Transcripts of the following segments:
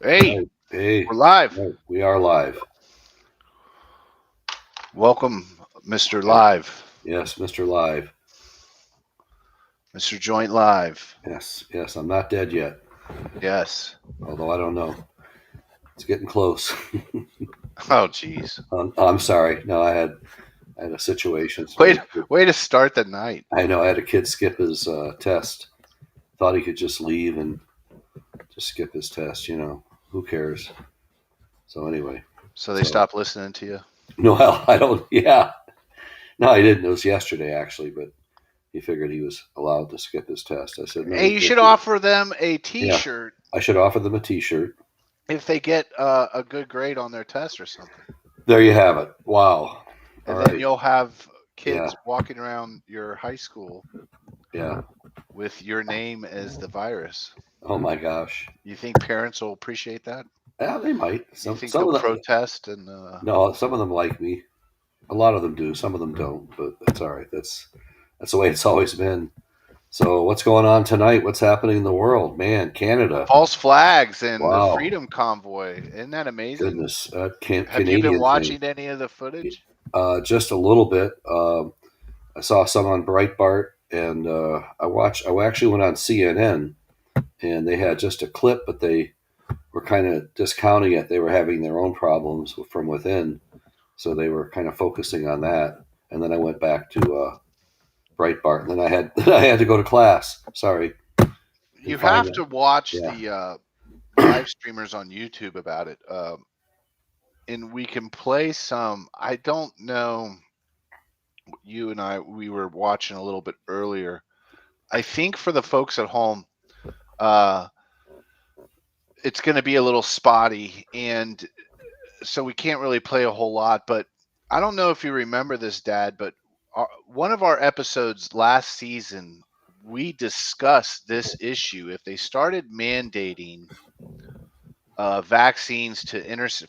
Hey, Right. Hey, we're live. right. We are live. Welcome, Mr. Yeah. Live, Yes, Mr. Live. Mr. Joynt Live. Yes, yes. I'm not dead yet, Yes. although I don't know. It's getting close. Oh, geez. I'm sorry. No, I had a situation. So Wait, way to start the night. I know I had a kid skip his test. Thought he could just leave and just skip his test. Who cares? So anyway, So they so stopped listening to you. no, well, I don't. Yeah, no, I didn't. It was yesterday actually, but he figured he was allowed to skip his test. I said no, Hey, you you can't should do offer them a that. Yeah, T-shirt I should offer them a T-shirt. if they get a good grade on their test or something, There you have it. Wow. All and then right. you'll have Yeah. kids walking around your high school Yeah. with your name as the virus. Oh my gosh. You think parents will appreciate that? Yeah, they might. You Some think some they'll of them. protest and No, some of them like me. A lot of them do. Some of them don't. But that's all right. That's the way it's always been. So what's going on tonight? What's happening in the world? Man, Canada. false flags and the Wow. Freedom Convoy? Isn't that amazing? Goodness. Have you been Canadian thing. watching any of the footage? Just a little bit. I saw some on Breitbart, and I watched. I actually went on CNN, and they had just a clip, but they were kind of discounting it. They were having their own problems from within, so they were kind of focusing on that. And then I went back to Breitbart, and then I had I had to go to class. Sorry, You and find have that. to watch Yeah. the live streamers on YouTube about it. And we can play some. I don't know. You and I, we were watching a little bit earlier. I think for the folks at home, uh, it's going to be a little spotty, and so we can't really play a whole lot. But I don't know if you remember this, Dad, but one of our episodes last season, we discussed this issue. If they started mandating vaccines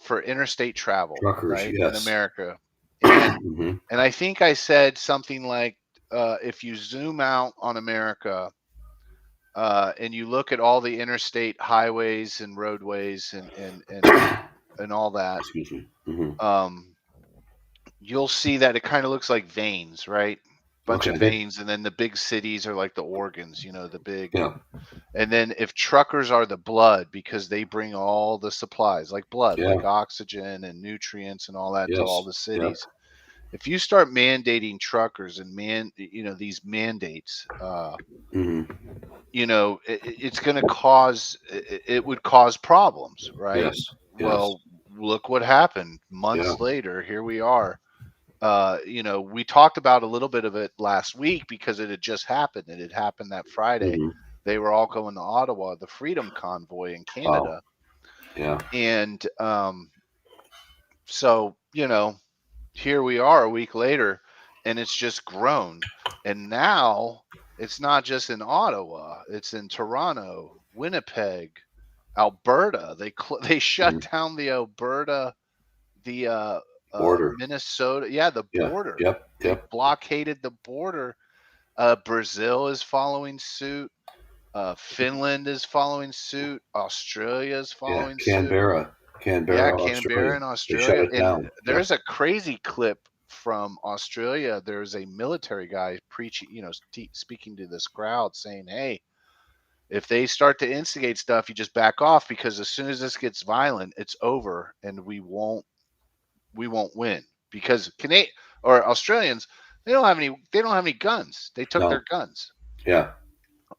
for interstate travel, Truckers. right, in Yes. America, and Hmm. and I think I said something like, if you zoom out on America and you look at all the interstate highways and roadways and all that, Excuse me. Hmm. um, you'll see that it kind of looks like veins, right? Bunch of Okay. veins, and then the big cities are like the organs, the big. Yeah. And then if truckers are the blood because they bring all the supplies like blood, Yeah. like oxygen and nutrients and all that to all Yes. the Yep. cities. If you start mandating truckers and these mandates, Hmm. it's going to cause it would cause problems, right? Yes. Yes. Well, look what happened Yeah. months later. Here we are. We talked about a little bit of it last week because it had just happened. It had happened that Friday. Hmm. They were all going to Ottawa, the Freedom Convoy in Wow. Canada. Yeah. And so, here we are a week later, and it's just grown. And now it's not just in Ottawa, it's in Toronto, Winnipeg, Alberta. They Hmm. shut down the Alberta, the Border. Minnesota, yeah, the Yeah. border. Yep. They Yep. blockaded the border. Brazil is following suit. Finland is following suit. Australia is Yeah. following suit. Yeah, Canberra, Canberra Australia. in They shut Australia. it And down. Yeah. there's a crazy clip from Australia. There's a military guy preaching, speaking to this crowd saying, hey, if they start to instigate stuff, you just back off because as soon as this gets violent, it's over and we won't win because Canadian or Australians, they don't have any guns. They took their No. guns. Yeah.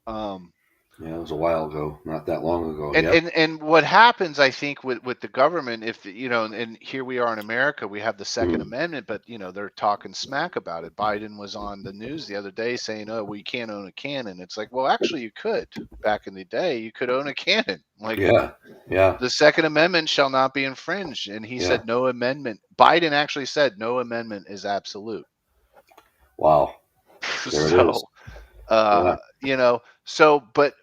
Um, Yeah. It was a while ago. Not that long ago. and Yep. and and what happens, I think, with the government, if and here we are in America, we have the Second Mm. Amendment, but they're talking smack about it. Biden was on the news the other day saying, "Oh, we can't own a cannon." It's like, well, actually, you could. Back in the day, you could own a cannon. Like Yeah. Yeah. the Second Amendment shall not be infringed, and he Yeah. said no amendment. Biden actually said no amendment is absolute. Wow. There it is. So, Yeah. but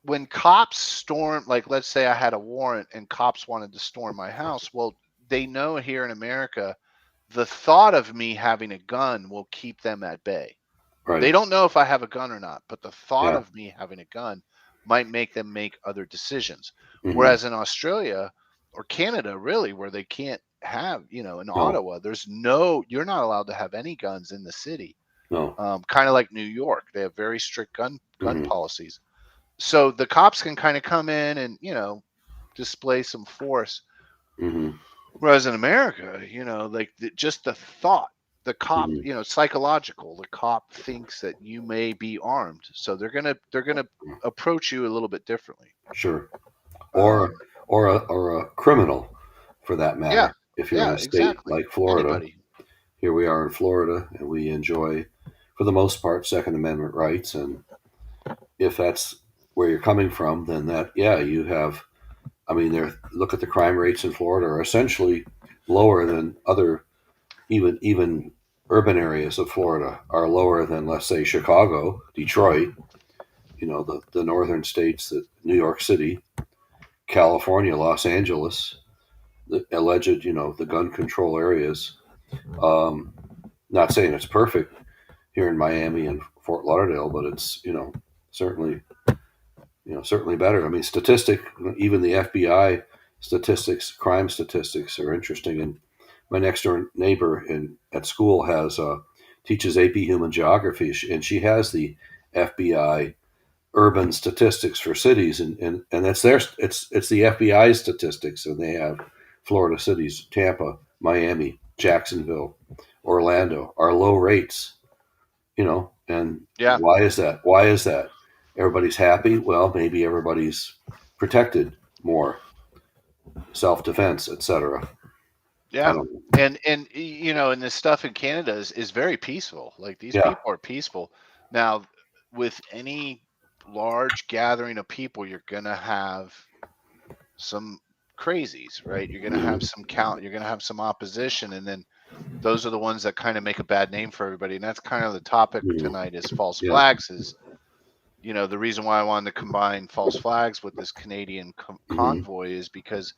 when cops storm, like let's say I had a warrant and cops wanted to storm my house, well, they know here in America, the thought of me having a gun will keep them at bay. They Right. don't know if I have a gun or not, but the thought Yeah. of me having a gun might make them make other decisions. Hmm. Whereas in Australia or Canada, really, where they can't have, in No, Ottawa, you're not allowed to have any guns in the city. no. Kind of like New York, they have very strict gun Hmm. policies. So the cops can kind of come in and display some force. Hmm. Whereas in America, like just the thought, the cop, Hmm. psychological, the cop thinks that you may be armed, so they're gonna approach you a little bit differently. Sure. Or Um, or a criminal, for that yeah, matter. If you're in yeah, a state exactly. like Florida, Anybody. here we are in Florida, and we enjoy, for the most part, Second Amendment rights. And if that's where you're coming from, then that, yeah, you have. I mean, look at the crime rates in Florida are essentially lower than other, even urban areas of Florida are lower than, let's say, Chicago, Detroit. The northern states, that New York City, California, Los Angeles, the alleged, the gun control areas. Um, Not saying it's perfect here in Miami and Fort Lauderdale, but it's, certainly, certainly better. I mean, even the FBI statistics, crime statistics are interesting. And my next door neighbor at school teaches AP Human Geography, and she has the FBI urban statistics for cities, and it's the FBI statistics, and they have Florida cities, Tampa, Miami, Jacksonville, Orlando are low rates, and Yeah, why is that? Why is that? Everybody's happy. Well, maybe everybody's protected more, self defense, etc. I yeah, don't know. and the stuff in Canada is very peaceful. Like these Yeah. people are peaceful. Now, with any large gathering of people, you're gonna have some crazies, right? You're gonna have Hmm. some count. You're gonna have some opposition, and then those are the ones that kind of make a bad name for everybody. And that's kind of the topic Hmm. tonight is false Yeah. flags. Is the reason why I wanted to combine false flags with this Canadian Hmm. convoy is because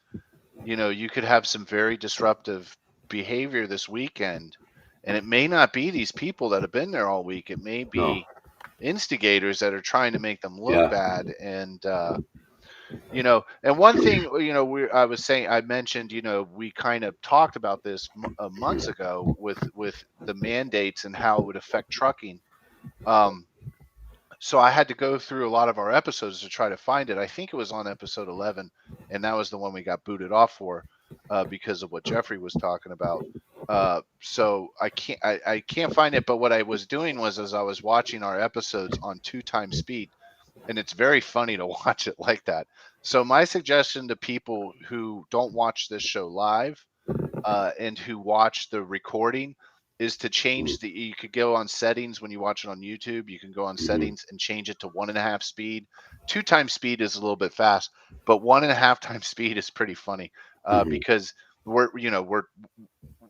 you could have some very disruptive behavior this weekend, and it may not be these people that have been there all week. It may No. be instigators that are trying to make them look Yeah. bad. And one thing, I was saying, I mentioned, we kind of talked about this months ago with the mandates and how it would affect trucking. Um, so I had to go through a lot of our episodes to try to find it. I think it was on episode 11, and that was the one we got booted off for because of what Jeffrey was talking about. So I can't find it. But what I was doing was, as I was watching our episodes on 2 times speed, and it's very funny to watch it like that. So my suggestion to people who don't watch this show live and who watch the recording is to change you could go on settings when you watch it on YouTube. You can go on Hmm. settings and change it to 1.5 speed. 2 times speed is a little bit fast, but 1.5 times speed is pretty funny Hmm. because we're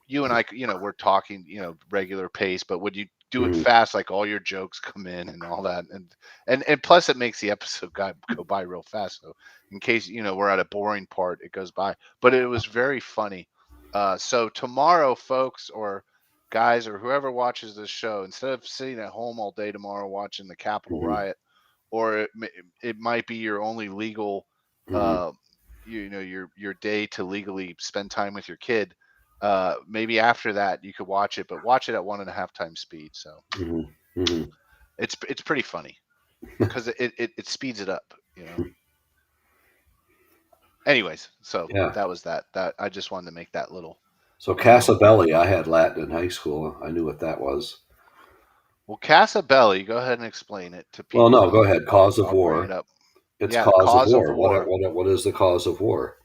you and I, we're talking, regular pace, but when you do it Hmm. fast, like all your jokes come in and all that, and plus it makes the episode go by real fast. So in case we're at a boring part, it goes by. But it was very funny. So tomorrow, folks, or guys, or whoever watches this show, instead of sitting at home all day tomorrow watching the Capitol Hmm. riot, or it might be your only legal, Hmm. uh, your day to legally spend time with your kid. Maybe after that you could watch it, but watch it at 1.5 times speed. So Hmm. Hmm. it's pretty funny because it speeds it up. Anyways, so Yeah. that was that I just wanted to make that little So little. Casabelli, I had Latin in high school. I knew what that was. Well, Casabelli, go ahead and explain it to Well, people, no, and go I'll ahead. I'll, Cause of I'll bring it war. up. It's Yeah, the cause of cause of war. war. What is the cause of war?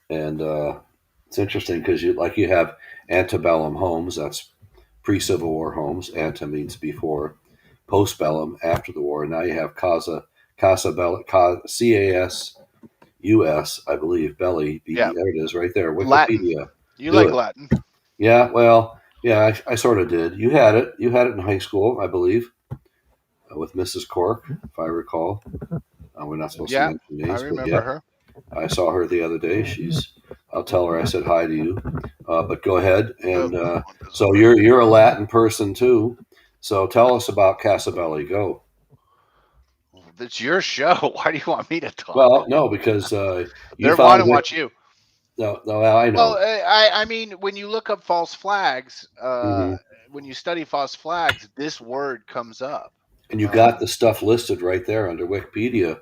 And it's interesting because you have antebellum homes. That's pre-Civil War homes. Ante means before, postbellum after the war. Now you have Casabelli, CASUS, I believe. Belly, Yeah, there it is, right there. Latin. Wikipedia. You Do like it. Latin? Yeah. Well. Yeah. I sort of did. You had it. You had it in high school, I believe, with Mrs. Cork, if I recall. We're not supposed to Yeah, mention I names, but remember yeah, her. I saw her the other day. I'll tell her I said hi to you. But go ahead. Oh, And that one doesn't so work. you're a Latin person too. So tell us about Casabelli. Go. it's your show. Why do you want me to talk? Well, no, because you They want found to Wick. watch you. No, no, I Well, know. I mean, when you look up false flags, Hmm. when you study false flags, this word comes up. And you got Um, the stuff listed right there under Wikipedia.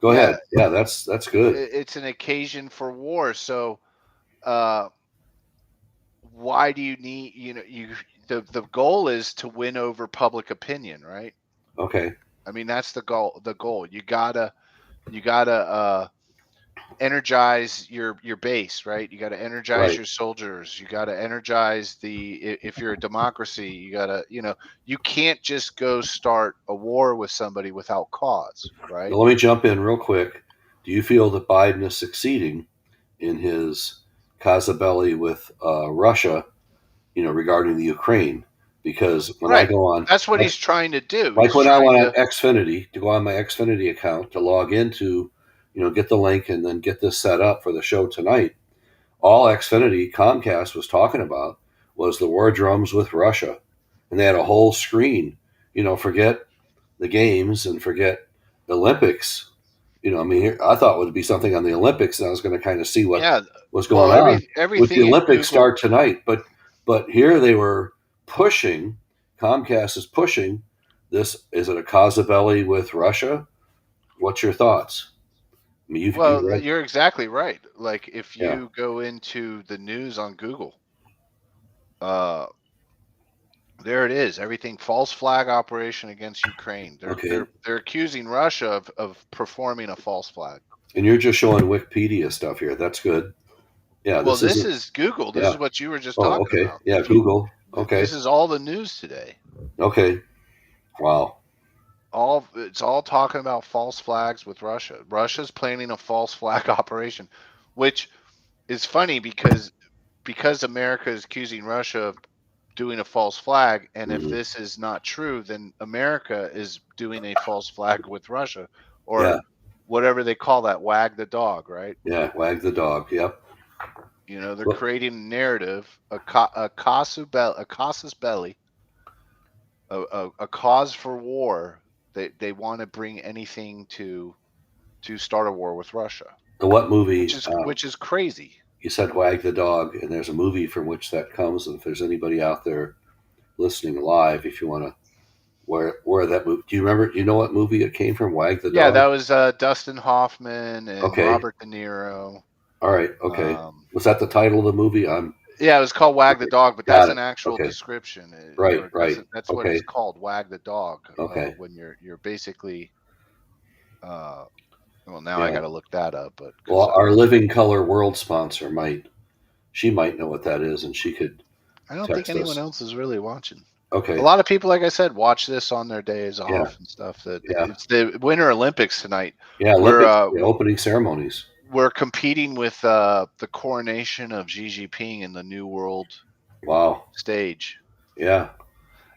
Go yeah, ahead. Yeah, that's good. it's an occasion for war. So, uh, why do you need? The goal is to win over public opinion, right? Okay, I mean, that's the goal. The goal. You gotta energize your base, right? You got to energize right. your soldiers. You got to energize if you're a democracy, you can't just go start a war with somebody without cause, Now, right? let me jump in real quick. Do you feel that Biden is succeeding in his Casabelli with Russia, regarding the Ukraine? Because when I Right. go on, That's what like, he's trying to do. like He's when I trying went on to Xfinity, to go on my Xfinity account to log into, get the link and then get this set up for the show tonight, all Xfinity Comcast was talking about was the war drums with Russia. And they had a whole screen, forget the games and forget the Olympics. I mean, here, I thought it would be something on the Olympics, and I was going to kind of see what yeah. was going Well, on with the everything in Olympics Google. start tonight. But here they were pushing. Comcast is pushing this. Is it a Casabelli with Russia? What's your thoughts? I mean, you've Well, read, you're exactly right. Like if yeah, you go into the news on Google, uh, there it is. Everything false flag operation against Ukraine. They're okay, they're they're accusing Russia of performing a false flag. and you're just showing Wikipedia stuff here. That's good. Yeah, Well, this this isn't. is Google. This is Yeah. what you were just Oh, talking okay. about. Yeah, If you Google. This Okay. is all the news today. Okay. Wow. All It's all talking about false flags with Russia. Russia's planning a false flag operation, which is funny because America is accusing Russia of doing a false flag, and if Hmm. this is not true, then America is doing a false flag with Russia, or Yeah. whatever they call that, wag the dog, right? Yeah. Wag the dog. Yep. They're Well, creating a narrative, a casus belli, a cause for war. They want to bring anything to start a war with Russia, what which movie? is which is crazy. You said Wag the Dog, and there's a movie from which that comes. And if there's anybody out there listening live, if you want to, where that movie? Do you remember? Do you know what movie it came from? Wag the Yeah, Dog. that was Dustin Hoffman and Okay. Robert De Niro. All right. Okay. Um, Was that the title of the movie? I'm yeah, it was called Wag the okay. Dog, but that's Got it. an actual Okay. description, Right. or Right. that's what it's Okay. called, Wag the Dog. Okay. When you're basically, uh, well, now I Yeah. got to look that up, but because Well, our Living Color World sponsor might know what that is, and she could I don't think text anyone us. else is really watching. A Okay. lot of people, like I said, watch this on their days Yeah. off and stuff. That Yeah. it's the Winter Olympics tonight. Yeah. We're Olympics, uh, the opening ceremonies. we're competing with the coronation of Xi Jinping in the New World Wow. stage. Yeah.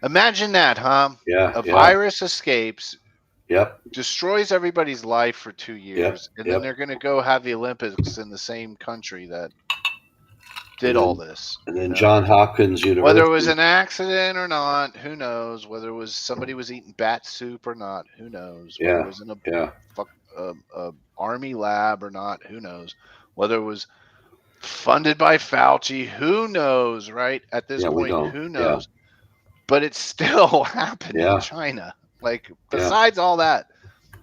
Imagine that, huh? Yeah. A Yeah. virus escapes, Yep. destroys everybody's life for two Yep. years, and then Yep. they're going to go have the Olympics in the same country that And did all then this. and then John Hopkins Whether it was University. an accident or not, who knows? Whether it was somebody was eating bat soup or not, who knows? Whether it Yeah. was in a Yeah. fuck army lab or not, who knows? Whether it was funded by Fauci, who knows? Right at this Yeah. We point, don't. who Yeah. knows? But it still happened in Yeah. China. Like Yeah. besides all that,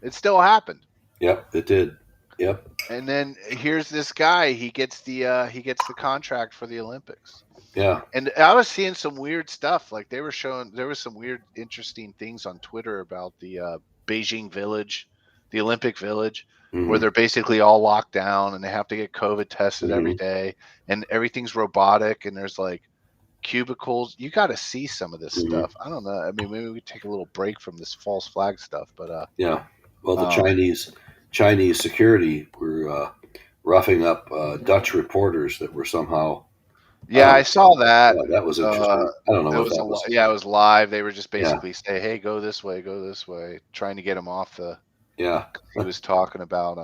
it still happened. Yep. It did. Yep. And then here's this guy. He gets the contract for the Olympics. Yeah. And I was seeing some weird stuff. Like they were showing, there was some weird, interesting things on Twitter about the Beijing Village, the Olympic Village, where Hmm. they're basically all locked down and they have to get COVID tested every Hmm. day, and everything's robotic, and there's like cubicles. You got to see some of this Hmm. stuff. I don't know. I mean, maybe we take a little break from this false flag stuff, but Yeah. Well, the um, Chinese security were roughing up Dutch reporters that were somehow. I yeah, don't I know. saw that. Yeah, that was Uh, interesting. I don't know it what was that was. yeah, it was live. They were just Yeah. basically say, "Hey, go this way," trying to get him off the. Yeah. He was talking about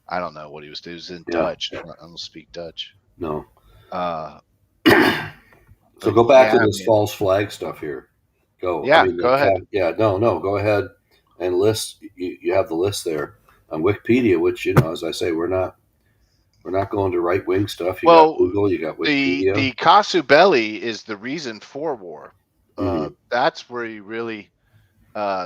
I don't know what he was doing. It was in Yeah. Dutch. I don't speak Dutch. No. Uh, So but go back yeah, to this man. false flag stuff here. Go. I Yeah, mean, go ahead. yeah. No. No. Go ahead. and list. You have the list there on Wikipedia, which, as I say, we're not going to right wing stuff. You got Well, Google, you got Wikipedia. the casu belli is the reason for war. Hmm. That's where you really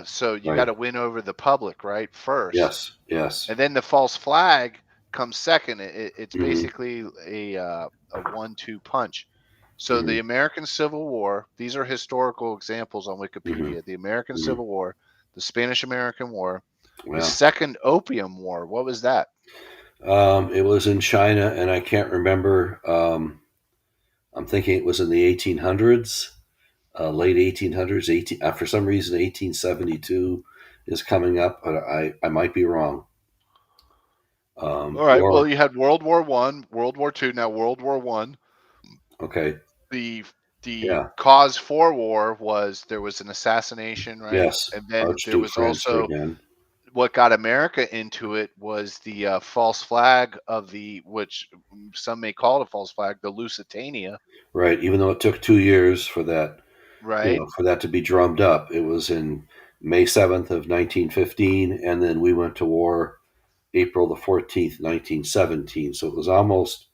so you got Right. to win over the public, right? First, Yes. Yes. and then the false flag comes second. It's Hmm. basically a 1-2 punch. So Hmm. the American Civil War, these are historical examples on Hmm. Wikipedia. The American Hmm. Civil War, the Spanish American War, the Well, Second Opium War. What was that? it was in China, and I can't remember. I'm thinking it was in the 1800s, late 1800s. For some reason, 1872 is coming up, but I might be wrong. All right. Well, Or you had World War One, World War Two, now World War One. okay, The the yeah, cause for war was there was an assassination, right? yes, And then there Archduke was Franz also Ferdinand. what got America into it was the false flag of the which some may call it a false flag, the Lusitania, Right, even though it took 2 years right? for that to be drummed up, it was in May 7th of 1915, and then we went to war April 14th, 1917. So it was almost,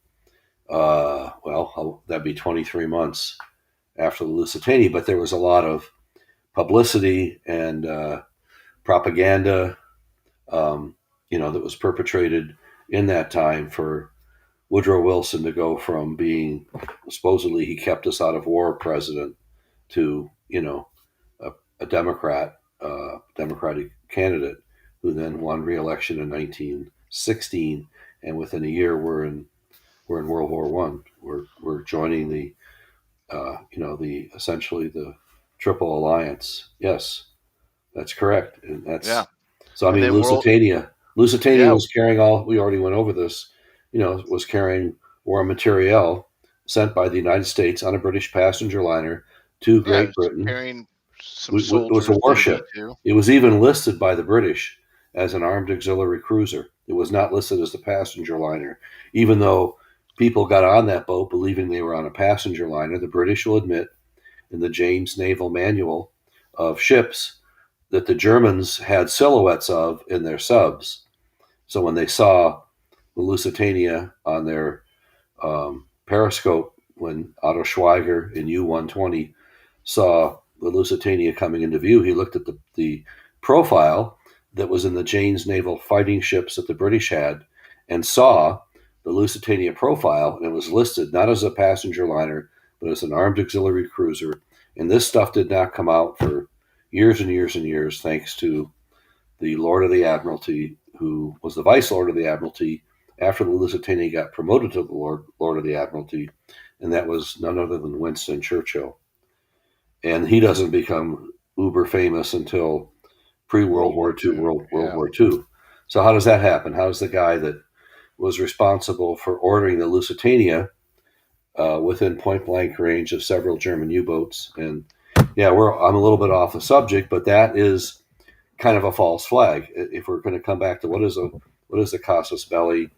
that'd be 23 months after the Lusitania, but there was a lot of publicity and propaganda, um, that was perpetrated in that time for Woodrow Wilson to go from being supposedly he kept us out of war president to a, a Democratic candidate who then won re-election in 1916, and within a year we're in World War One. We're joining the essentially the Triple Alliance. Yes, that's correct, and Yeah. that's so. I And mean, then world Lusitania yeah, was carrying all. We already went over this. Was carrying war materiel sent by the United States on a British passenger liner to yeah, Great it's Britain. carrying some It was a soldiers maybe warship. too. It was even listed by the British as an armed auxiliary cruiser. It was not listed as a passenger liner, even though people got on that boat believing they were on a passenger liner. The British will admit in the James Naval Manual of ships that the Germans had silhouettes of in their subs. So when they saw the Lusitania on their periscope, when Otto Schweiger in U-120 saw the Lusitania coming into view, he looked at the profile that was in the James naval fighting ships that the British had and saw the Lusitania profile, and it was listed not as a passenger liner, but as an armed auxiliary cruiser. And this stuff did not come out for years and years and years, thanks to the Lord of the Admiralty, who was the Vice Lord of the Admiralty after the Lusitania got promoted to the Lord of the Admiralty, and that was none other than Winston Churchill. And he doesn't become uber famous until pre World World War War II, Two. World Yeah. War II. So how does that happen? How does the guy that was responsible for ordering the Lusitania within point blank range of several German U-boats? And yeah, I'm a little bit off the subject, but that is kind of a false flag. If we're going to come back to what is a casus belli,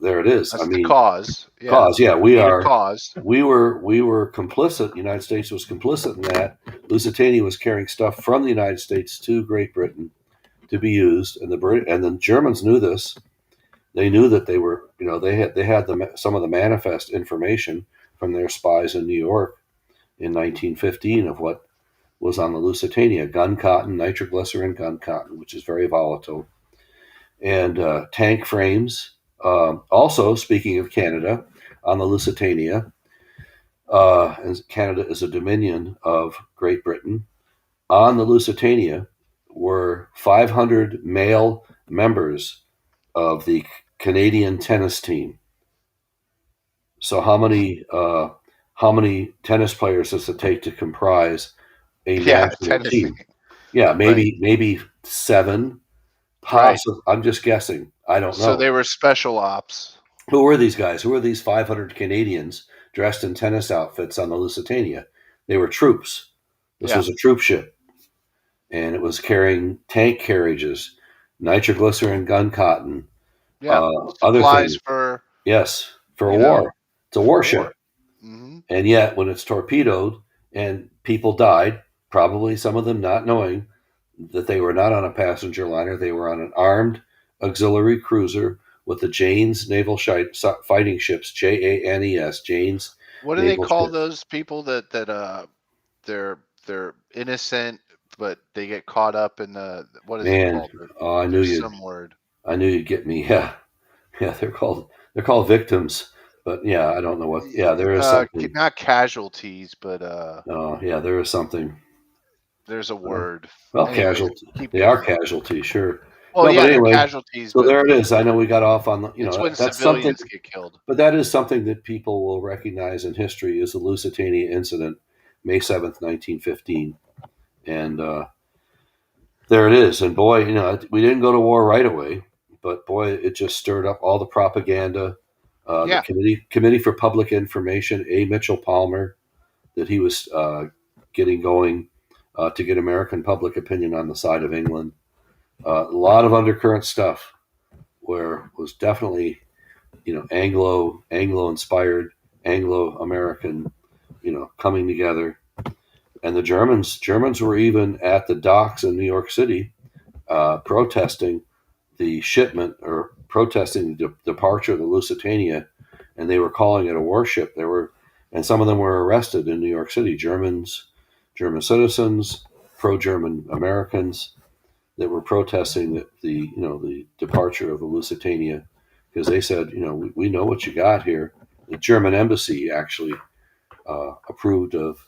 there it is. I That's the mean, cause. Yeah. cause, yeah, You need a cause. we were complicit. The United States was complicit in that. Lusitania was carrying stuff from the United States to Great Britain to be used, and the Germans knew this. They knew that they were, they had some of the manifest information from their spies in New York in 1915 of what was on the Lusitania: gun cotton, nitroglycerin gun cotton, which is very volatile, and tank frames. Also, speaking of Canada, on the Lusitania, and Canada is a dominion of Great Britain. On the Lusitania were 500 male members of the Canadian tennis team. So how many tennis players does it take to comprise a Yeah, national Tennessee. team? Yeah, Right. maybe seven. Right. Possible. I'm just guessing. I don't So know. they were special ops. Who were these guys? Who were these 500 Canadians dressed in tennis outfits on the Lusitania? They were troops. This Yeah. was a troop ship, and it was carrying tank carriages, nitroglycerin gun cotton, Yeah. other Supplies things. for, Yes, for a you know, war. It's a for warship. war. Mhm. And yet, when it's torpedoed and people died, probably some of them not knowing that they were not on a passenger liner. They were on an armed auxiliary cruiser with the Janes naval fighting ships, JANES, Janes What do they naval call ships. those people they're innocent, but they get caught up in the what is it Man, called? oh, There's some word. I knew you'd get me. Yeah, yeah, they're called victims, but yeah, I don't know what. Yeah, there is something. Not casualties, but Yeah, there is something. there's a Uh, word. well, Anyways, casualty. keep They are going. casualties, sure. Well, No, but yeah, they're anyway, casualties, so but there it is. I know we got off on the. it's when That's something. civilians get killed. But that is something that people will recognize in history is the Lusitania incident, May 7th, 1915, and there it is. And boy, we didn't go to war right away, but boy, it just stirred up all the propaganda. The Yeah. committee for Public Information, A. Mitchell Palmer, that he was getting going to get American public opinion on the side of England. A lot of undercurrent stuff where was definitely Anglo inspired, Anglo American, coming together. And the Germans were even at the docks in New York City protesting the shipment or protesting the departure of the Lusitania, and they were calling it a warship. And some of them were arrested in New York City. German citizens, pro-German Americans that were protesting the departure of the Lusitania because they said, we know what you got here. The German embassy actually approved of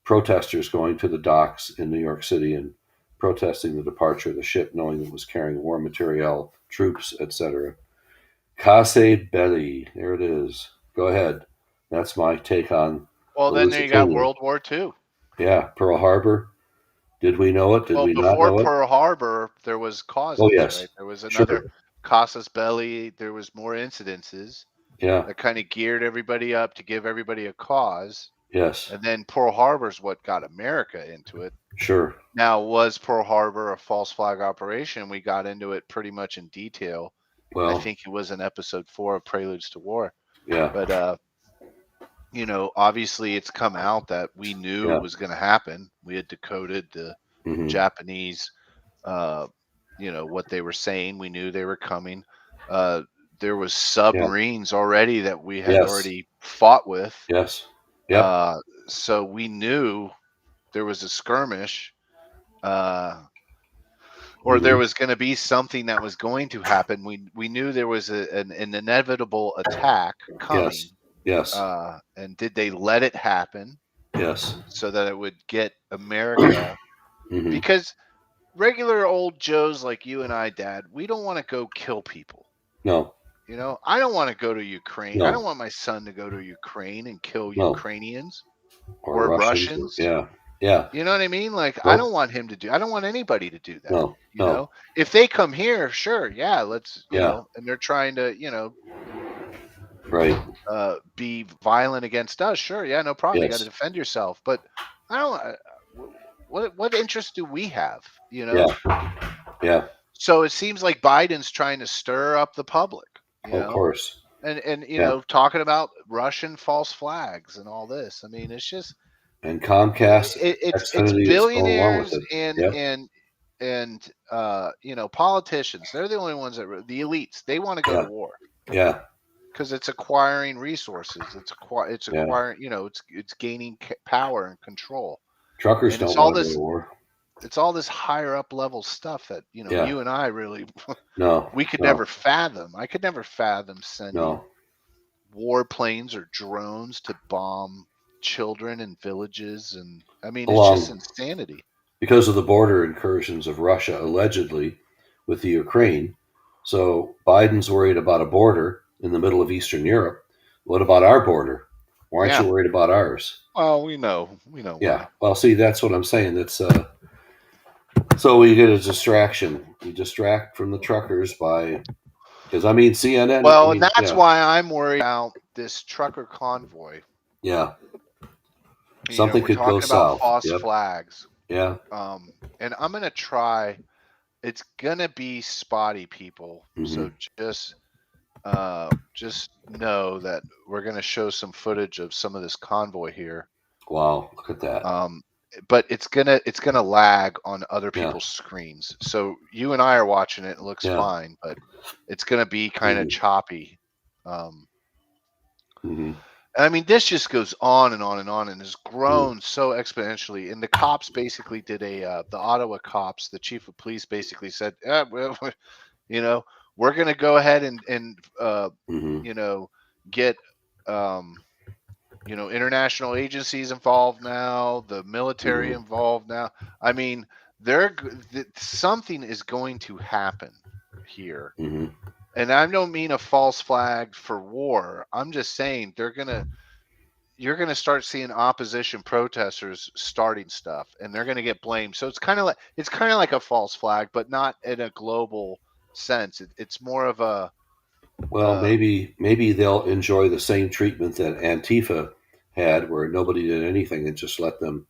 protesters going to the docks in New York City and protesting the departure of the ship, knowing it was carrying war materiel, troops, etc. Case belli. There it is. Go ahead. That's my take on Well, the then there you got Lusitania. World War II. Yeah, Pearl Harbor. Did we know it? Did Well, we not before know it? Pearl Harbor, there was Oh, causes, yes. right? There was another Sure. casus belli. There was more incidences Yeah. that kind of geared everybody up to give everybody a cause. Yes. And then Pearl Harbor's what got America into it. Sure. Now, was Pearl Harbor a false flag operation? We got into it pretty much in detail. I Well, think it was in episode 4 of Preludes to War. yeah. But obviously it's come out that we knew it Yeah. was going to happen. We had decoded the Hmm. Japanese, uh, what they were saying. We knew they were coming. Uh, there was Yeah. submarines already that we had Yes. already fought with. Yes. Yep. Uh, so we knew there was a skirmish, uh, or there Hmm. was going to be something that was going to happen. We knew there was an inevitable attack Yes. coming. Yes. And did they let it happen Yes. so that it would get America? Hmm. Because regular old Joes like you and I, Dad, we don't want to go kill people. No. I don't want to go to Ukraine. I don't No. want my son to go to Ukraine and kill No. Ukrainians Or or Russians. Or, Russians. yeah. Yeah. You know what I mean? Like, I Nope. don't want him to do, I don't want anybody to do that. No. No. If they come here, sure. Yeah. Let's, Yeah. and they're trying to, Right. be violent against us. Sure. Yeah. No problem. You got to Yes. defend yourself. But I don't, what interest do we have? You know? Yeah. Yeah. So it seems like Biden's trying to stir up the public, Of course. and Yeah. talking about Russian false flags and all this. I mean, it's just And Comcast, it's Xfinity is going along with billionaires it. and Yep. politicians. They're the only ones the elites. They want to go to Yeah. war Yeah. because it's acquiring resources. It's Yeah. acquiring. It's gaining power and control. Truckers And it's don't all want to go to this. war. It's all this higher up level stuff that Yeah. you and I really No. we could No. never fathom. I could never fathom sending No. warplanes or drones to bomb children and villages, and I mean it's just Along insanity. because of the border incursions of Russia allegedly with the Ukraine. So Biden's worried about a border in the middle of Eastern Europe. What about our border? Why aren't you Yeah. worried about ours? Well, we know Yeah. why. Well, see, that's what I'm saying. That's so we get a distraction. You distract from the truckers by because I mean CNN. I Well, and mean, that's yeah, why I'm worried about this trucker convoy. yeah. Something We're could go talking about south. false Yep. flags. Yeah. And I'm gonna try. It's gonna be spotty, people. Hmm. So just know that we're gonna show some footage of some of this convoy here. Wow. Look at that. but it's gonna lag on other Yeah. people's screens. So you and I are watching it, it looks Yeah. fine, but it's gonna be kind of Hmm. choppy. Um, Hmm. I mean, this just goes on and on and on, and has Hmm. grown so exponentially. And the cops basically did the Ottawa cops, the chief of police basically said, well, you know, we're gonna go ahead and Hmm. you know, get um, international agencies involved now, the military Hmm. involved now. I mean, something is going to happen here, Hmm. and I don't mean a false flag for war. I'm just saying you're gonna start seeing opposition protesters starting stuff, and they're gonna get blamed. So it's kind of like a false flag, but not in a global sense. It's more of a Well, uh, maybe they'll enjoy the same treatment that Antifa had, where nobody did anything and just let them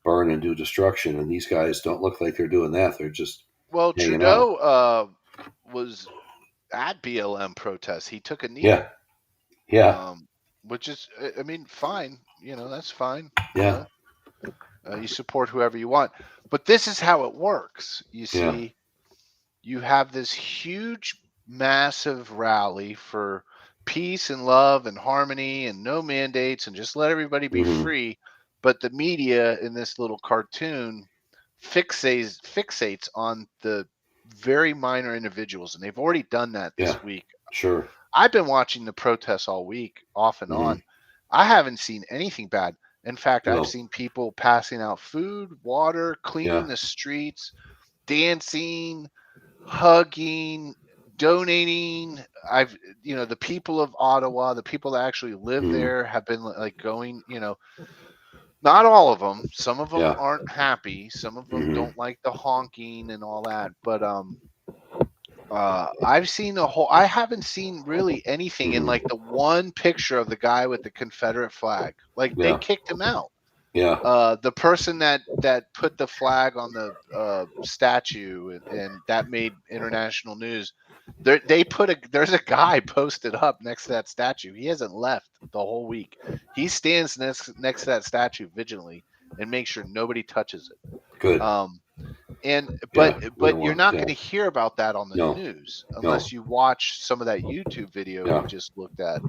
burn and do destruction. And these guys don't look like they're doing that. They're just well, hanging out. Trudeau was at BLM protests. He took a knee, Yeah. Yeah. um, which is, I mean, fine. That's fine. Yeah. You support whoever you want, but this is how it works. You Yeah. see, you have this huge, massive rally for peace and love and harmony and no mandates and just let everybody be Hmm. free. But the media in this little cartoon fixates on the very minor individuals, and they've already done that Yeah. this week. Sure. I've been watching the protests all week, off and Hmm. on. I haven't seen anything bad. In fact, I've No. seen people passing out food, water, cleaning Yeah. the streets, dancing, hugging, donating. The people of Ottawa, the people that actually live Hmm. there have been like going, not all of them. Some of them Yeah. aren't happy. Some of them Hmm. don't like the honking and all that. But I've seen a whole. I haven't seen really anything in Hmm. like the one picture of the guy with the Confederate flag. Like they Yeah. kicked him out. Yeah. The person that put the flag on the statue, and that made international news. There's a guy posted up next to that statue. He hasn't left the whole week. He stands next to that statue vigilantly and makes sure nobody touches it. Good. And but Yeah. We but don't you're want. not Yeah. going to hear about that on the No. news No. unless you watch some of that YouTube video we Yeah. just looked at.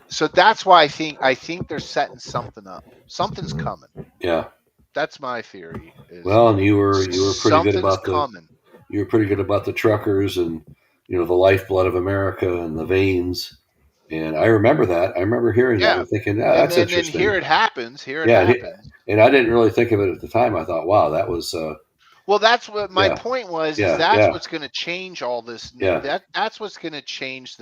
So that's why I think they're setting something up. Something's coming. Yeah. That's my theory. Is Well, and you were pretty good something's about the coming. you were pretty good about the truckers and the lifeblood of America and the veins. And I remember that. I remember hearing that Yeah, and thinking, "Yeah, and that's then here interesting." it happens. Here it Yeah, happens. and I didn't really think of it at the time. I thought, "Wow, that was Well, that's what my yeah, point was. Is yeah, that's yeah, what's going to change all this. yeah, That's what's going to change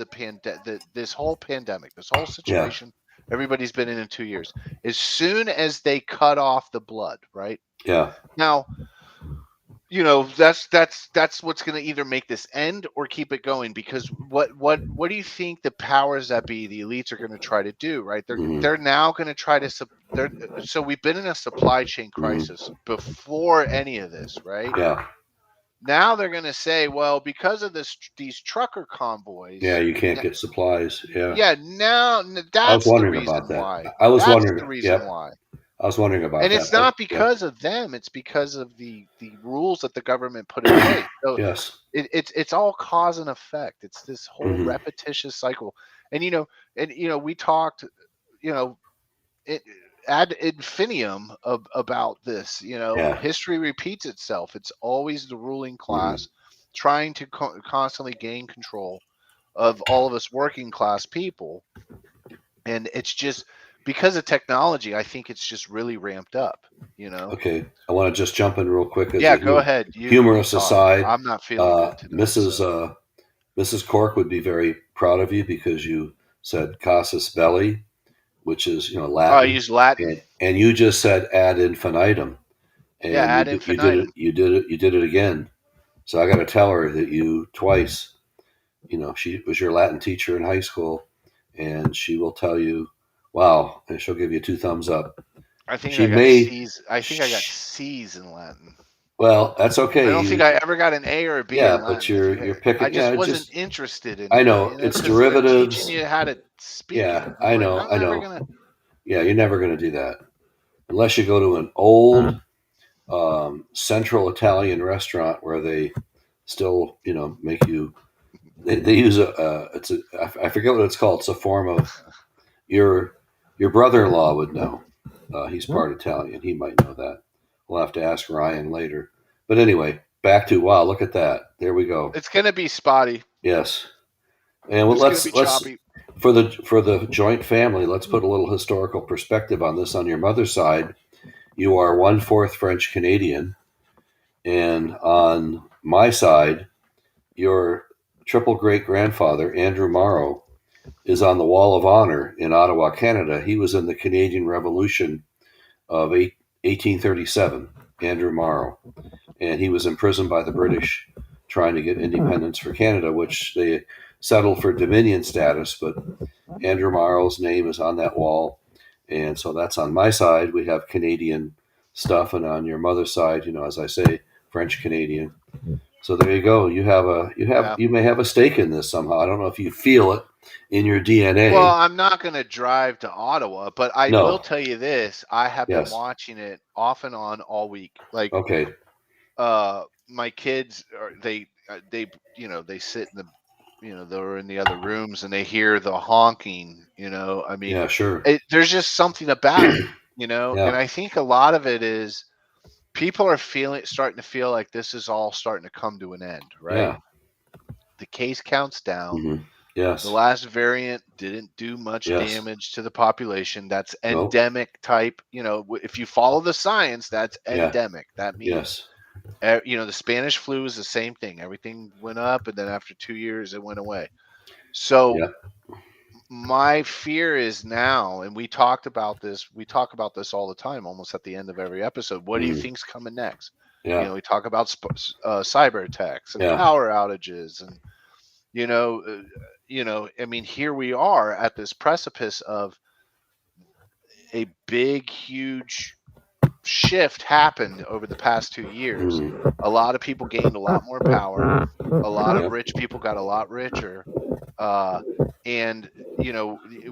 this whole pandemic, this whole yeah, situation everybody's been in 2 years. As soon as they cut off the blood, right yeah, now, that's what's going to either make this end or keep it going. Because what do you think the powers that be, the elites, are going to try to do? Right? they're hmm, they're now going to try to they're so we've been in a supply chain hmm, crisis before any of this, right? yeah, Now they're going to say, well, because of these trucker yeah. convoys, You can't get supplies. Yeah, yeah, now I was that's the wondering about reason that. why. I was That's wondering. the reason Yep, why. I was wondering about And that. it's But not yep, because of them, it's because of the rules that the government put in place. So yes, it's all cause and effect. It's this whole hmm, repetitious cycle. And we talked, you know, it, ad infinitum about this. yeah, History repeats itself. It's always the ruling hmm, class trying to constantly gain control of all of us working class people, and it's just because of technology. I think it's just really ramped up. You know. okay. I want to just jump in real quick as Yeah, a go ahead. You humorous talk. aside. I'm not feeling good tonight, Mrs. so. Mrs. Cork would be very proud of you because you said casus belli, which is Oh, I Latin, use Latin. and you just said ad infinitum, Yeah, and ad you did it infinitum. you did it again. So I got to tell her that you twice. She was your Latin teacher in high school, and she will tell you, "Wow," and she'll give you two thumbs up. I think She I got may, C's. I think I got sh- C's in Latin. well, that's I okay. don't think I ever got an A or a B in Yeah, but Latin. If you, you're I picking. just Yeah, wasn't just interested in I it. know it's Because they're teaching derivatives. you how to speak it, Yeah, and I'm I like, know, I'm I never know. gonna. Yeah, you're never going to do that. unless you go to an old Central Italian restaurant where they still, make you. They use it's a I forget what it's called. It's a form of your your brother-in-law would know. He's part Italian. He might know that. We'll have to ask Ryan later. But anyway, back to wow. Look at that. There we go. It's gonna be spotty. Yes. And It's gonna be let's choppy. for the Joynt family. Let's put a little historical perspective on this. On your mother's side, you are 1/4 French Canadian, and on my side, your triple great grandfather Andrew Morrow is on the Wall of Honor in Ottawa, Canada. He was in the Canadian Revolution of 1837. Andrew Morrow, and he was imprisoned by the British trying to get independence for Canada, which they settled for Dominion status. But Andrew Morrow's name is on that wall, and so that's on my side. We have Canadian stuff, and on your mother's side, as I say, French Canadian. So there you go. Yeah. You may have a stake in this somehow. I don't know if you feel it in your Well, DNA. I'm not gonna drive to Ottawa, but I will No. tell you this: I have been Yes. watching it off and on all week. Like, Okay. my kids are they they sit in the they're in the other rooms and they hear the honking. I mean, Yeah. Sure. there's just something about it. And Yeah. I think a lot of it is people are starting to feel like this is all starting to come to an end, right? Yeah. The case counts down. Hmm. The Yes. last variant didn't do much Yes. damage to the population. That's Nope. endemic type. If you follow the science, that's Yeah. endemic. That means, Yes. the Spanish flu is the same thing. Everything went up, and then after 2 years, it went away. So Yeah. my fear is now, and we talked about this. We talk about this all the time, almost at the end of every episode. What do you Mm. think's coming next? Yeah. We talk about cyber attacks and Yeah. power outages, and you know, I mean, here we are at this precipice of a big, huge shift happened over the past 2 years. Mm. A lot of people gained a lot more power. A lot of Yeah. rich people got a lot richer. Uh, and,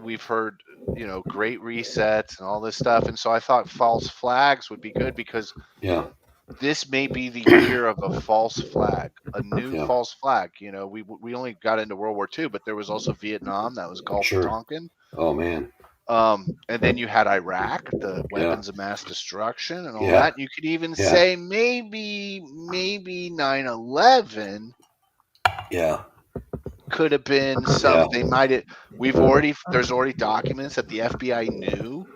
we've heard, great resets and all this stuff. And so I thought false flags would be good because Yeah. this may be the year of a false flag, a new Yeah. false flag. We only got into World War II, but there was also Vietnam, that was Gulf of Sure. Tonkin. Oh man. And then you had Iraq, the Yeah. weapons of mass destruction and all Yeah. that. You could even Yeah. say maybe 9/11 Yeah. could have been Yeah. they might have. There's already documents that the FBI knew,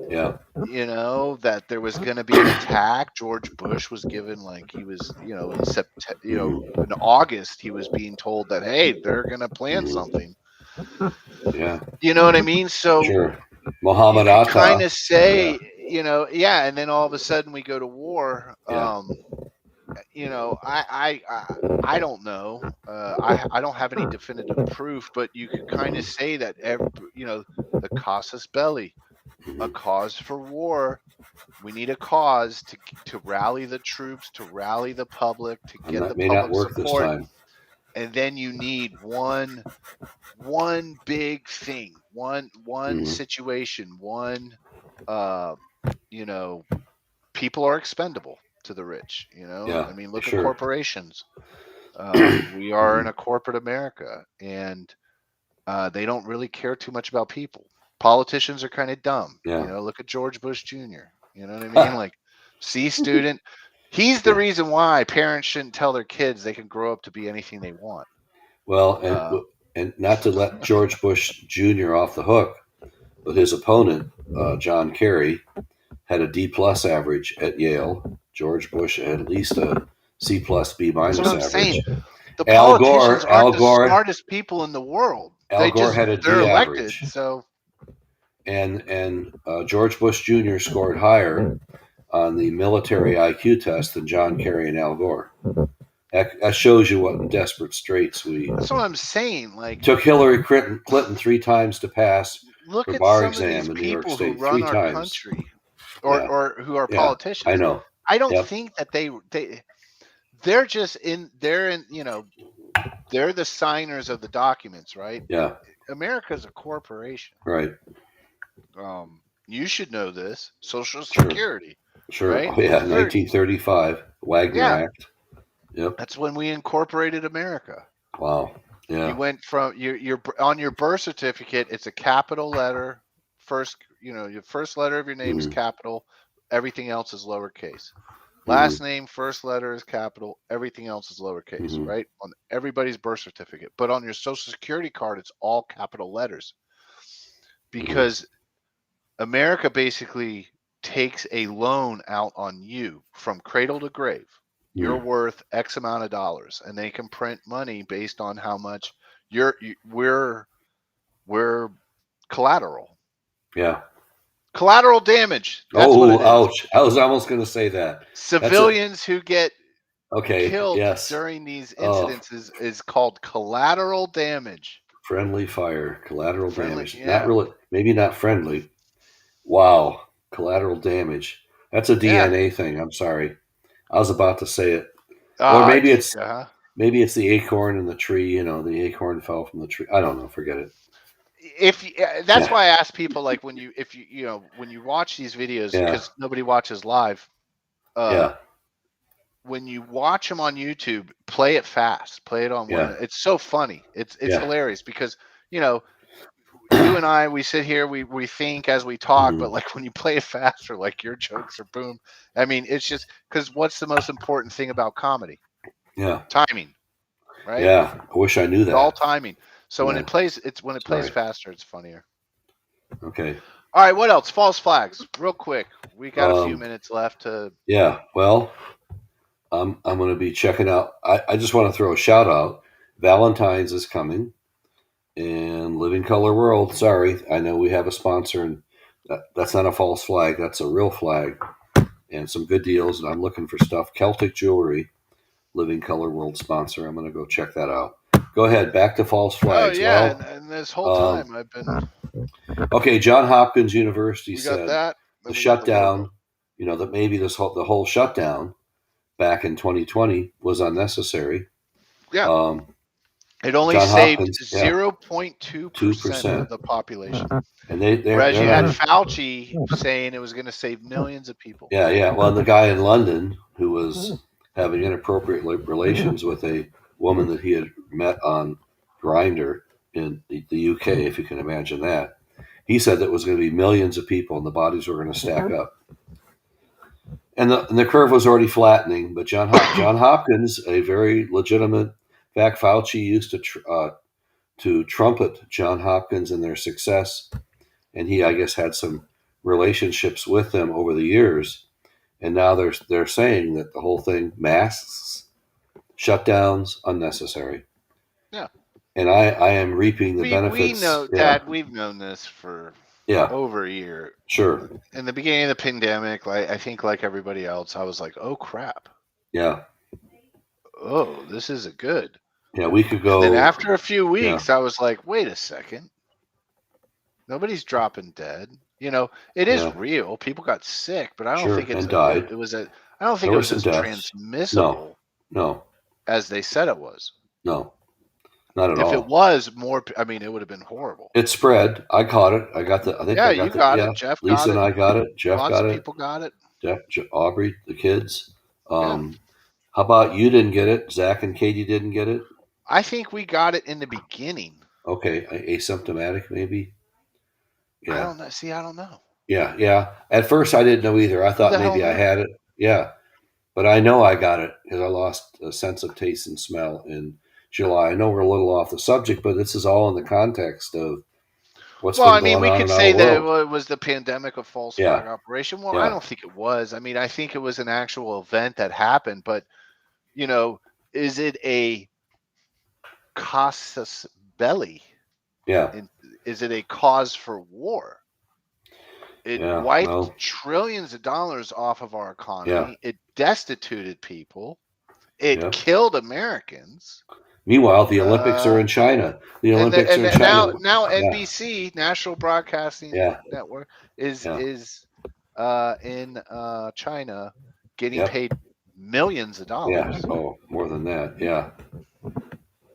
Yeah. that there was going to be an attack. George Bush was given, like, he was, in September, Mm-hmm. in August, he was being told that, hey, they're going to plan Mm-hmm. something. Yeah. You know what I mean? So Sure. you Muhammad could kind Atta. of Yeah. say, yeah, and then all of a sudden we go to war. Yeah. I don't know. I don't have any definitive proof, but you could kind of say that the casus belli, a Mm-hmm. cause for war. We need a cause to rally the troops, to rally the public, to And get that the may not public work this support, time. and then you need one big thing, one Mm-hmm. situation, one uh, you know, people are expendable to the rich. Yeah. I mean, look at Sure. corporations. We are in Mm-hmm. a corporate America, and they don't really care too much about people. Politicians are kind of dumb. Yeah. Look at George Bush Jr. You know what I mean? Like, C student. He's the Yeah. reason why parents shouldn't tell their kids they can grow up to be anything they want. Well, Uh, and not to let George Bush Jr. off the hook, but his opponent, John Kerry, had a D plus average at Yale. George Bush had at least a C plus B that's what minus I'm saying. average. The Al Gore, politicians aren't Al the Gore, smartest people in the world. Al Gore had a They're D elected. average, So and George Bush Jr. scored higher on the military IQ test than John Kerry and Al Gore. That shows you what desperate straits we that's what I'm saying. Like, took. Hillary Clinton 3 times to pass look her at bar some of these exam in New York people who State. run Three our times. country, or Yeah, or who are yeah. I politicians. know. I don't Yep. think that they're just they're the signers of the documents, right? Yeah. America's a corporation. Right. Um, You should know this. Social Sure. Security, Sure. right? Oh yeah, Third, 1935 Wagner yeah, Act. Yep. that's when we incorporated America. Wow. You Yeah. went from your on your birth certificate. It's a capital letter. First, your first letter of your name is Hmm. capital. Everything else is lowercase. Hmm. Last name, first letter is capital. Everything else is lowercase, Hmm. right? On everybody's birth certificate. But on your social security card, it's all capital letters Hmm. because America basically takes a loan out on you from cradle to grave. You're Hmm. worth X amount of dollars, and they can print money based on how much we're collateral. Yeah. Collateral damage. That's what it Oh, is. ouch! I was almost going to say that. That's a Civilians who get okay. killed Yes. during these Oh, incidences is called collateral damage. friendly fire, collateral Friendly, damage. Not yeah, really. Maybe not friendly. Wow. Collateral damage. That's a yeah. DNA thing. I'm sorry. I was about to say it. Or Uh, maybe it's uh, maybe it's the acorn in the tree. The acorn fell from the tree. I don't know. Forget it. if that's Yeah. why I ask people like when you if when you watch these videos Yeah. because nobody watches live. Uh, Yeah. when you watch them on YouTube, play it fast. Play it on one. Yeah. It's so funny. It's Yeah. hilarious because you know you and I, we sit here, we think as we talk, Hmm. but like when you play it faster, like your jokes are boom. I mean, it's just because what's the most important thing about comedy? Yeah. Timing, right? Yeah. I wish I knew It's all that. timing. So Yeah. when it plays Sorry. faster, it's funnier. Okay. All right, what else? False flags, real quick. We got a few Um, minutes left to. yeah. Well, I'm going to be checking out. I just want to throw a shout out. Valentine's is coming, and Living Color World. Sorry, I know we have a sponsor, and that's not a false flag. That's a real flag, and some good deals. And I'm looking for stuff. Celtic Jewelry, Living Color World sponsor. I'm going to go check that out. Go ahead. Back to false Oh flags. yeah, Well, and this whole um, time I've been. okay. John Hopkins University We got said that. the Then we got the logo. shutdown. That maybe the whole shutdown back in 2020 was unnecessary. Yeah, Um, it only John saved Hopkins, yeah, 0.2% 2%, of the population. and they're Whereas they're you had not. Fauci saying it was going to save millions of people. Yeah, yeah. Well, the guy in London who was having inappropriate relations with a woman that he had met on Grinder in the UK, if you can imagine that, he said that it was going to be millions of people and the bodies were going to stack up. And the curve was already flattening, but John Hopkins, a very legitimate. In fact, Fauci used to trumpet John Hopkins and their success, and he, I guess, had some relationships with them over the years. And now they're saying that the whole thing, masks, shutdowns, unnecessary. Yeah, And I am reaping the we know, benefits. Yeah, Dad. We've known this for yeah, over a year. sure, In the beginning of the pandemic, like I think, like everybody else, I was like, "Oh crap! yeah, Oh, this isn't good." yeah. We could And then go. after a few Yeah, weeks, I was like, "Wait a second, nobody's dropping dead." It is yeah, real. People got sick, but I don't sure, think and died. it was a. I don't think There it were was some as deaths. No, transmissible no, as they said it was. no, not at If it all. was more, I mean, it would have been horrible. It spread. I caught it. I got the. I think Yeah, I you got the. got Yeah, it. Jeff got Lisa it. and I got it. Jeff Lots got of it. people got it. Aubrey, the kids. Yeah. How about you didn't get it? Zach and Katie didn't get it. I think we got it in the beginning. Okay, asymptomatic maybe. I Yeah, don't know. See, I don't know. yeah, yeah. At first, I didn't know either. I Who thought the hell maybe I knew? had it. Yeah, but I know I got it because I lost a sense of taste and smell in July. I know we're a little off the subject, but this is all in the context of what's Well, been I mean, going we on could in our say that world. it was the pandemic of false Yeah, flag operation. Well, I yeah, don't think it was. I mean, I think it was an actual event that happened, but you know, is it a casus belli? yeah, In, is it a cause for war? It yeah. wiped Well, trillions of dollars off of our yeah, economy. It destituted people. It yeah. killed Americans. Meanwhile, the Olympics are Uh, in China. The and the, Olympics are and in the, China. now Yeah, NBC, National Broadcasting yeah, Network, is yeah, is in China getting yep, paid millions of yeah. dollars. Oh, more than that. Yeah,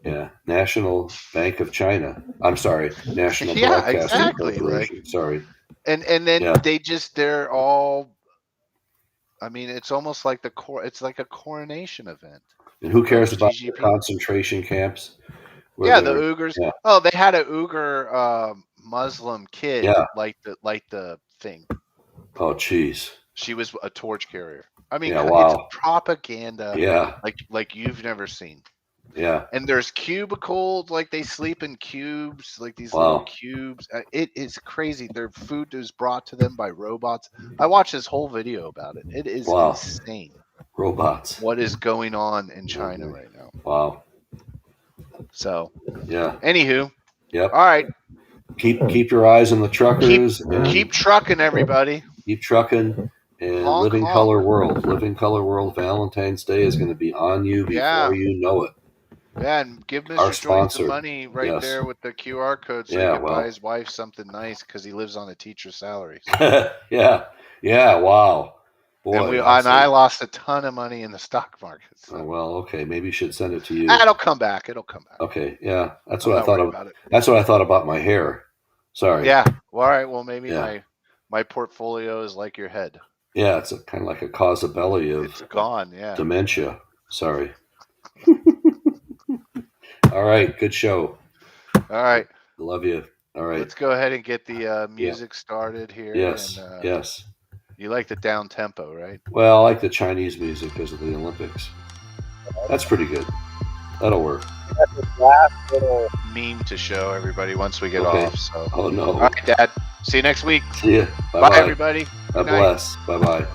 yeah. National Bank of China. I'm sorry, National Yeah, Broadcasting exactly. Like Corporation. Sorry. and then Yeah. they're all. I mean, it's almost like it's like a coronation event, And who like cares about the GGP. concentration camps where Yeah, the they're, Uyghurs. yeah, Oh, they had a Uyghur Muslim kid yeah. light the thing. Oh, jeez. She was a torch carrier. I mean, Yeah, it's wow. propaganda Yeah, like you've never seen. yeah. And there's cubicles, like they sleep in cubes, like these little Wow, cubes. It is crazy. Their food is brought to them by robots. I watched this whole video about it. It is wow. insane Robots. what is going on in Oh, China boy. right now. Wow. So, Yeah. anywho, Yep. all right, Keep your eyes on the keep truckers keep and trucking, everybody. keep trucking. And Honk Living honk. Color World. Living Color World Valentine's Day is going to be on you before Yeah. you know it. Yeah, and give Our Mr. Joynt some sponsor. money right Yes. there with the QR code so he Yeah, could buy well. his wife something nice because he lives on a teacher's salary. So. Yeah. Yeah, wow. And Boy, I lost a ton of money in the stock market. oh, So well, okay. Maybe you should send it to you. it'll come back. It'll come back. Okay. Yeah. That's I'm what I not thought worried of. about it. That's what I thought about my hair. Sorry. Yeah. Well, all right. Well, maybe Yeah. my portfolio is like your head. Yeah, it's kind of like a causability It's of gone. Yeah. dementia. Sorry. All right, good show. All right. Love you. All right. Let's go ahead and get the Yeah. music started here. And Yes. Yes. you like the down tempo, right? Well, I like the Chinese music because of the Olympics. That's pretty good. That'll work. Last little Meme to show everybody once we get Okay. off. So, Oh all no. right, Dad. See you next week. See ya. Bye Bye, bye. everybody. God Good night. bless. Bye bye.